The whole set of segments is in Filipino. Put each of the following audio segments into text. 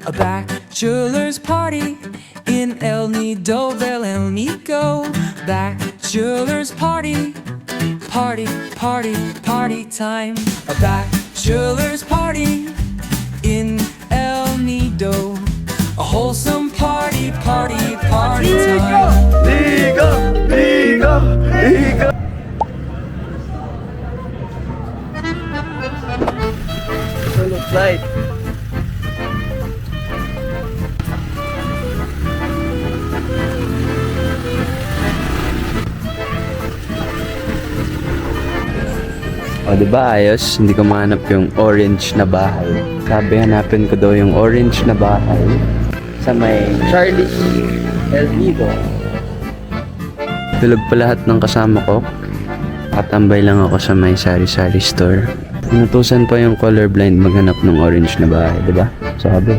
A bachelor's party in El Nido del El Nico. Bachelor's party, party, party, party time. A bachelor's party in El Nido. A wholesome party, party, party time. Ligo! Ligo! Ligo! Solo flight. O diba ayos? Hindi ko mahanap yung orange na bahay. Sabi hanapin ko daw yung orange na bahay sa may Charlie's El Nido. Tulog pa lahat ng kasama ko. Katambay lang ako sa may sari-sari store. Inutusan pa yung colorblind maghanap ng orange na bahay, diba? Sabi.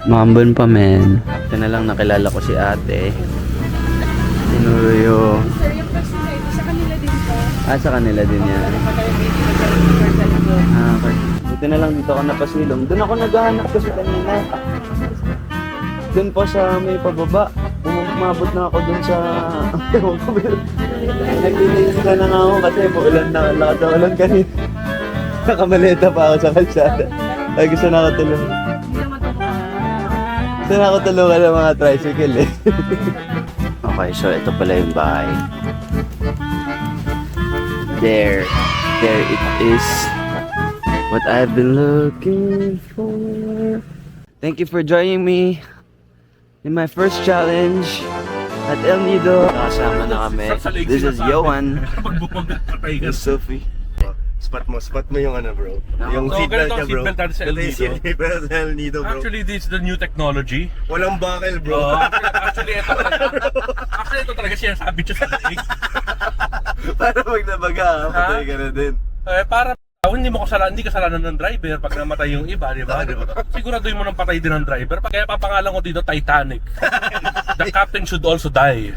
Mahambon pa, men. Ito na lang nakilala ko si ate. Sinuro yung... Sir, yung personal, sa kanila din po. Sa kanila din yan. Okay. Buti na lang dito ako napasilong. Doon ako naghahanap kasi kanina. Doon po sa may pababa. Umabot na ako doon sa... Naglilinis ka na nga ako kasi ulan na. Lakad na ulan kanina. Nakamaleta pa ako sa kalsada. Ay, gusto na ako tulungan. Gusto na ako tulungan ng mga tricycle eh. Okay, so ito pala yung bahay. There it is. What I've been looking for. Thank you for joining me in my first challenge at El Nido. Nakasama na kami. This is Yohan. This is Sophie. Spot mo yung ano, bro. Yung seatbelt niya, bro. Seatbelt natin sa El Ito yung Nido. seatbelt sa El Nido, bro. Actually, this is the new technology. Walang buckle, bro. Actually, ito talaga sinasabi siya sa leg. Para pag nabaga, patay ka na din. Para hindi kasalanan ng driver pag namatay yung iba, di ba? Siguraduhin mo nang patay din ng driver. Kaya papangalan ko dito, Titanic. The captain should also die.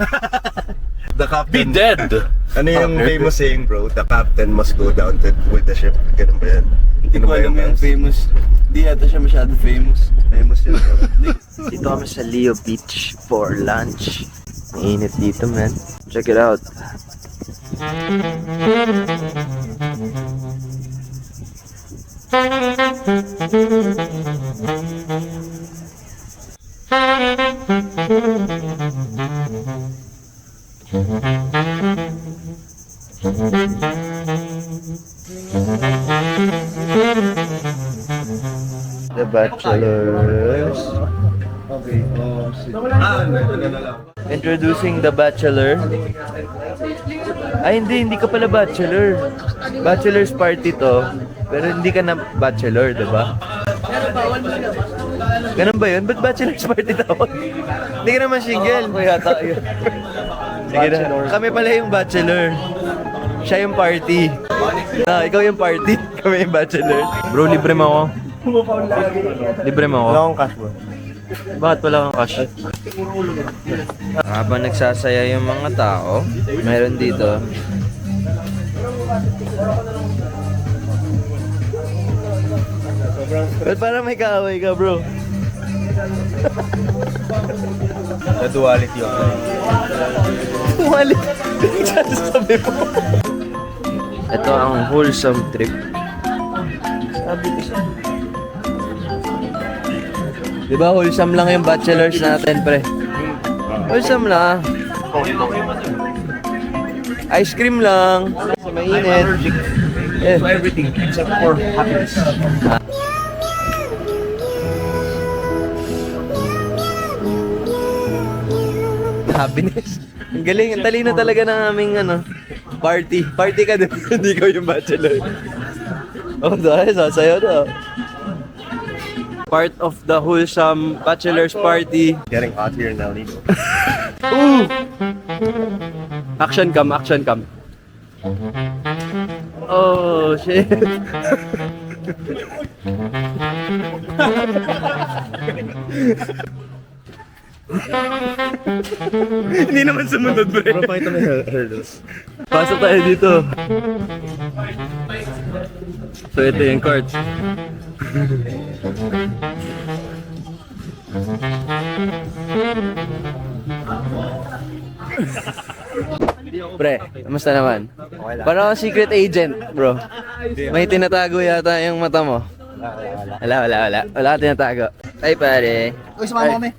The Be captain. dead! Ano yung famous saying, bro? The captain must go down with the ship. Ganun ba yan? Hindi ko alam yung famous. Hindi yata siya masyado famous. Famous yun, bro. Dito kami sa Leo Beach for lunch. Mainit dito, man. Check it out. The Bachelors. Okay. Introducing the Bachelor. Ay, hindi ka pala Bachelor. Bachelor's party to. Pero hindi ka na Bachelor, diba? Ganun ba yun? Ba't Bachelor's party tawag? Hindi ka naman single. Ako yata yun. Sige na. Kami pala yung Bachelor. Siya yung party. Ikaw yung party. Kami yung Bachelor. Bro, libre mo ako. Libre mo ako. Wala akong cash, bro. Bakit wala kang cash? Habang nagsasaya yung mga tao, meron dito. Ba't parang may kaaway ka, bro? The duality of life. Walit. Sabi mo. Ito ang wholesome trip. Sabi ko siya. Diba wholesome lang yung bachelors natin, pre? Wholesome lang. Ice cream lang. Kasi mainit. To everything except for happiness. Happiness. Ang galing. Ang talino talaga ng aming party. Party ka din. Hindi ko yung bachelor. Oh, dahil sasayaw to. Part of the wholesome bachelor's party. Getting hot here in El Nido. Ooh! Action cam, action cam. Oh, shit. Hindi naman sumunod, bre. Bro, pakita mo yung hurdles. Pasok tayo dito. So ito yung cards. Pre, kamusta naman? Parang ako secret agent, bro. May tinatago yata yung mata mo. Wala ka tinatago. Ay, pare. Uy, sumama kami.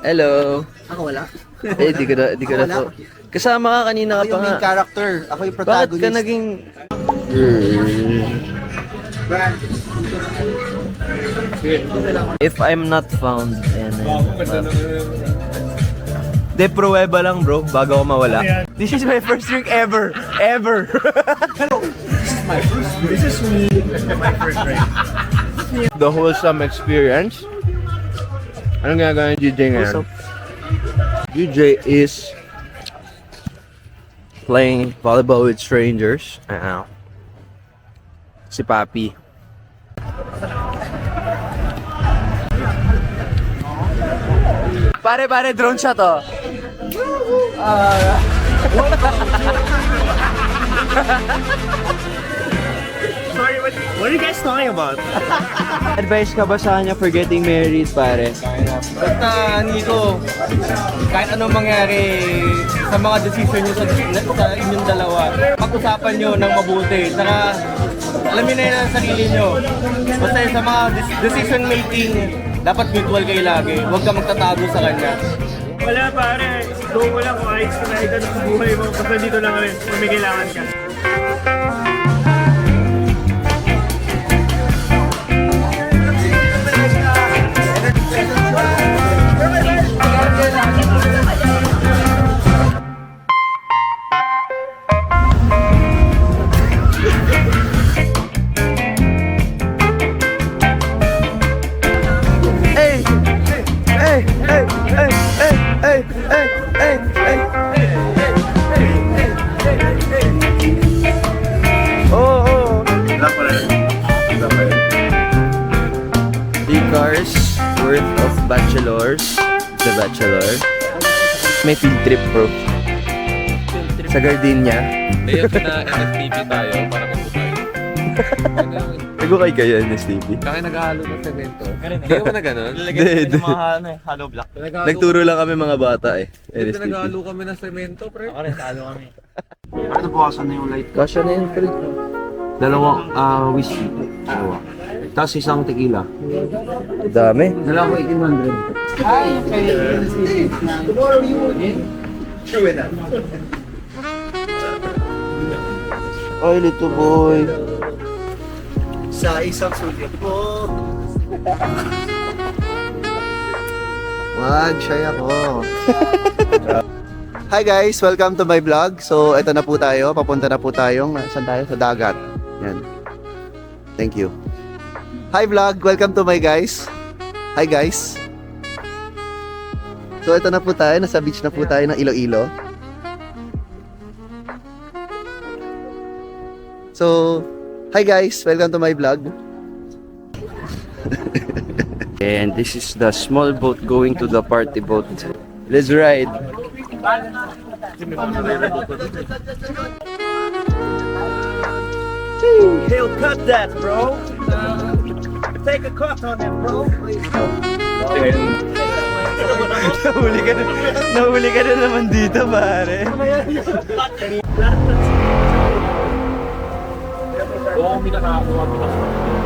Hello. Ako wala. Di ko na po. Kasama ka kanina ka Ako pa yung nga. main character. Ako yung Bakit protagonist. ka naging... If I'm not found, De pruweba lang bro, bago ako mawala. This is my first drink ever! Ever! This is me. The wholesome experience. Anong ginagawa ni GJ ngayon? GJ is playing volleyball with strangers. Si Papi. Pare, drone shot oh. Sorry, what are you guys talking about? Advice ka ba sa kanya for getting married, pare? Basta, Nico, kahit anong mangyari sa mga decision nyo sa inyong dalawa, pag-usapan nyo ng mabuti. Saka, alam nyo na yun ang sarili nyo. Basta sa mga decision making, dapat mutual kayo lagi. Huwag ka magtatago sa kanya. Wala pare, go mo lang kung ayos ka na ikaw sa buhay mo. Basta dito lang rin kung may kailangan ka. Cars worth of bachelors. The Bachelor. May field trip bro. Sa Gardenia. Kaya na-NFTV tayo para mag-ubay. Nagukay kayo NSTV? Kaya naghahalo ng semento. Hindi ka ba na ganun? Hindi. Hollow block. Nagturo lang kami mga bata eh. NSTV. Naghahalo kami ng semento, pre. Ako rin, talo kami. Ano bukasan na yung light? Kasya na yun pre. Dalawang whiskey. Dalawa. Tapos isang tequila. Dami. Dalawa 1800. Ay, little boy. Sa isang sulit mo. Wag, shy ako. Hi guys, welcome to my vlog. So, eto na po tayo. Papunta na po tayong, saan tayo? Sa dagat. Yan. Thank you. Hi vlog, welcome to my guys. Hi guys. So, eto na po tayo. Nasa beach na po tayo ng Iloilo. So, hi guys, welcome to my vlog. And this is the small boat going to the party boat. Let's ride. He'll cut that, bro. Take a cut on him, bro. Nahuli ka na naman dito, pare.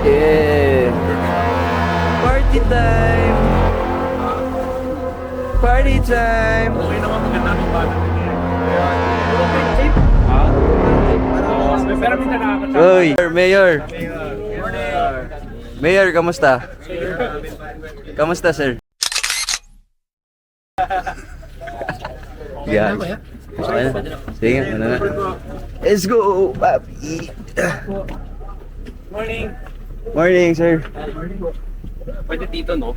Yeah. Party time. Party time. Pero minsan nakakasama. Uy, Mayor. Mayor, kamusta? Kamusta, sir? Yeah. Okay na. Sige, ano na. Let's go, papi. Morning. Morning, sir. Pwede dito, no?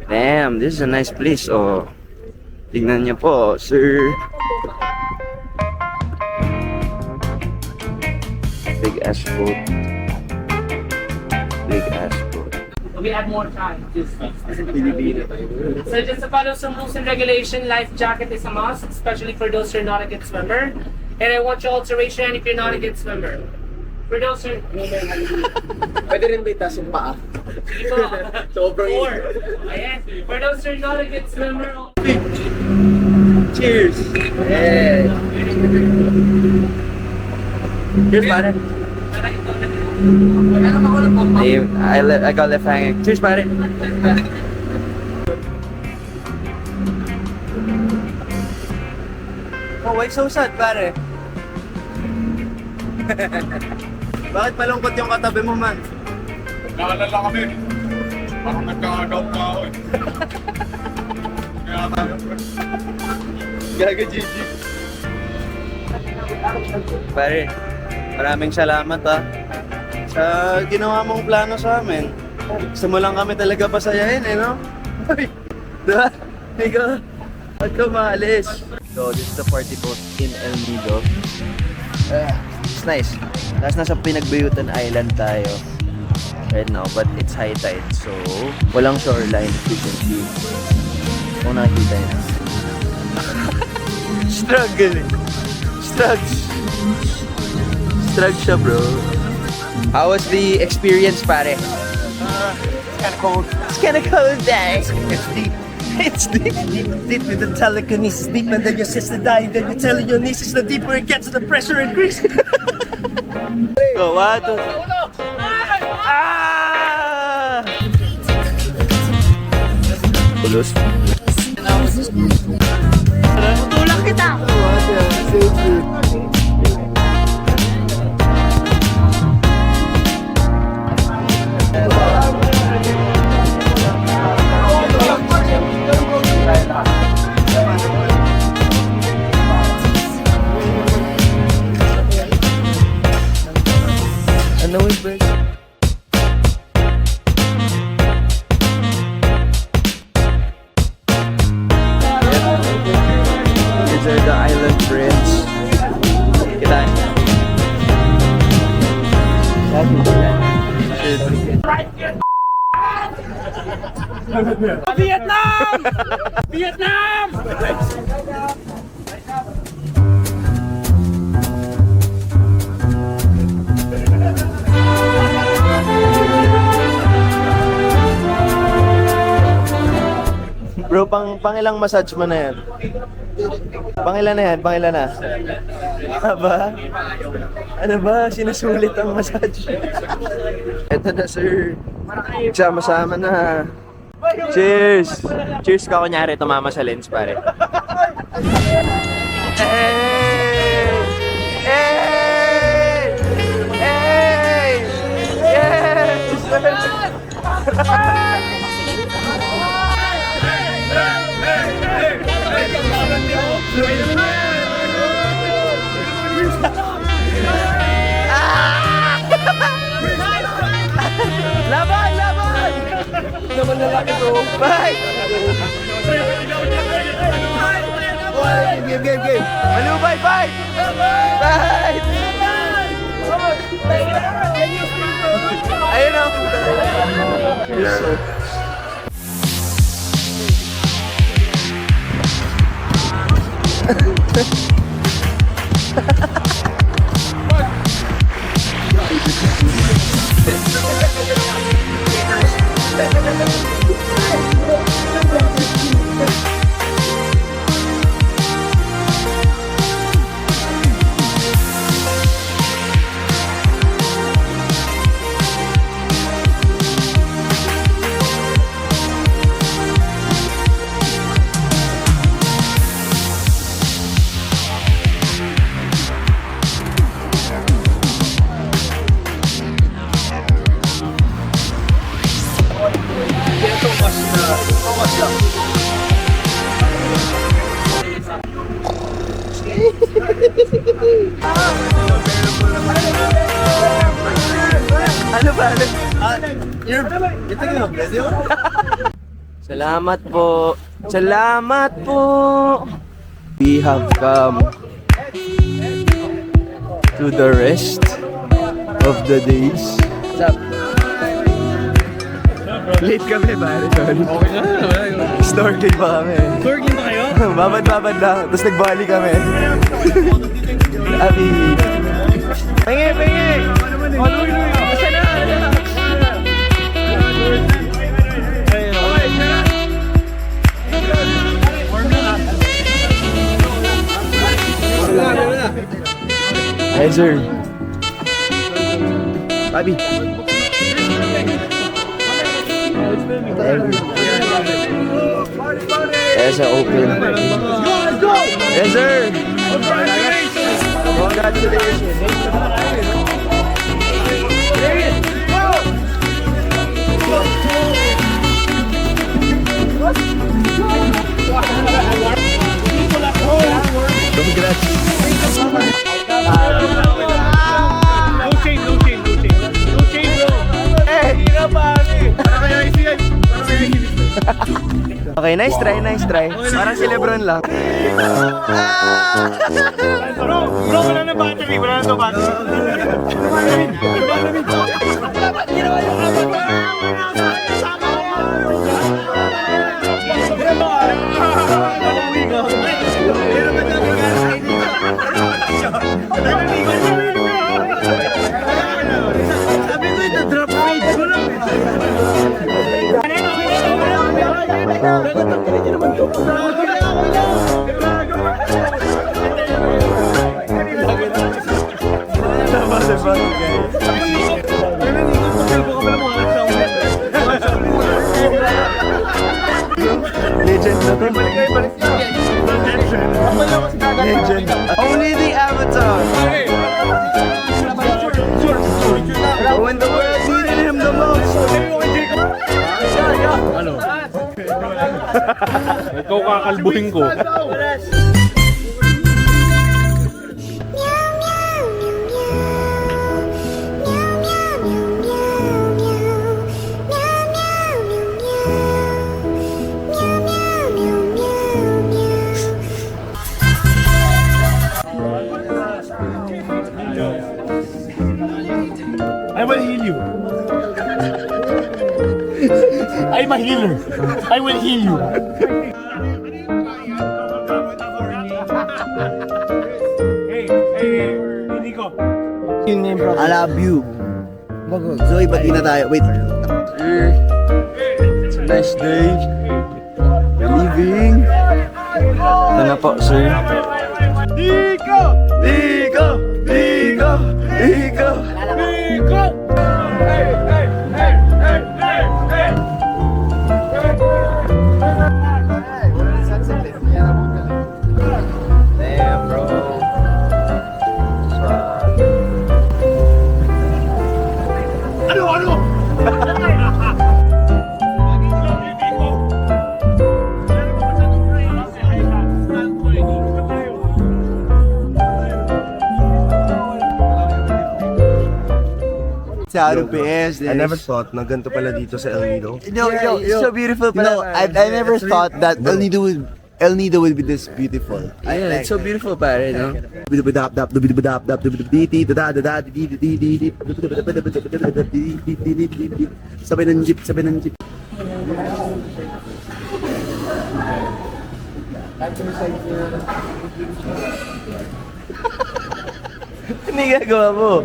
Damn, this is a nice place. Oh, tignan niyo po, sir. Big ass boat. Big ass boat. We add more time. So just to follow some rules and regulation, life jacket is a must, especially for those who are not a good swimmer. And I want you all to raise your hand if you're not a good swimmer. For those who... Pwede rin ba itaas yung paa? Sige po. Sobrang 4. Ayan. For those who are not a good swimmer, Cheers! Yeah! Cheers, pare! I got left hanging. Cheers, pare. Oh, why so sad, pare? Bakit malungkot yung katabi mo, man? Naalala kami. Parang nagka-gout na ako eh. Kaya tayo. Gaga, Gigi. Pare, maraming salamat sa ginawa mong plano sa amin. Gusto mo lang kami talaga pasayahin no? Diba? Ikaw, ba't ka maalis? So, this is the party boat in El Nido. It's nice. Tapos nasa Pinagbayutan Island tayo right now, but it's high tide. So, walang shoreline, as you can see. Kung nakikita yun. Struggle. Struggle siya, bro. How was the experience, pare? It's kinda cold. It's kinda cold, eh? It's deep. It's deep. Deep with the telekinesis. Deeper than your sister dying. Then you're telling your nieces, the deeper it gets, the pressure increases. Go, what? Ah! Tulos. Tulak kita! Ano yung break? These are the island friends. Kita. Vietnam! Vietnam! Bro, pangilang massage mo na yan? Pangilan na yan? Pangilan na? Aba? Ano ba? Sinusulit ang massage. Eto na, sir. Sama-sama na. Cheers! Cheers ka kunyari, tumama sa lens, pare. Hey! Hey! Hey! Yes! Laban! Laban! Naman na laki bro. Bye! Game! Ano ba? Bye! Bye! Ayun o! Ano ba? Salamat po. Salamat po. We have come to the rest of the days. What's up? Late kami, pare. Sorry. Okay na. Snorkeling pa kami. Snorkeling ba kayo? Babad lang. Tapos nagbali kami. Abi. Pingi! Isa na! Hey, sir. Bobby. Yes, open. Yes, sir. Congratulations. No chain, no chain, no chain. No chain, bro. Okay, nice try, nice try. Parang si Lebron lang. Bro, wala na battery, wala na battery. Sabi ko ito, drop rate ko lang. Legend na to. Legend. Only the Avatar. When the world needed him the most. Ikaw kakalbuhin ko. I will heal you. I'm a healer. I will heal you. Hey, Nico. I love you. Zoe, ba't di na tayo? Wait. It's a nice day. Leaving. Ito na po, sir. Nico! Nico! Nico! Nico! Nico! Hey, hey, hey, hey, hey, hey. Damn, bro. Ano? Sa RPS. I never thought na ganito pala dito sa El Nido. No, it's so beautiful. No, I never thought that El Nido would be this beautiful. Yeah, it's so beautiful, pare, no? Sabay ng jeep, sabay ng jeep. Hindi gagawa mo.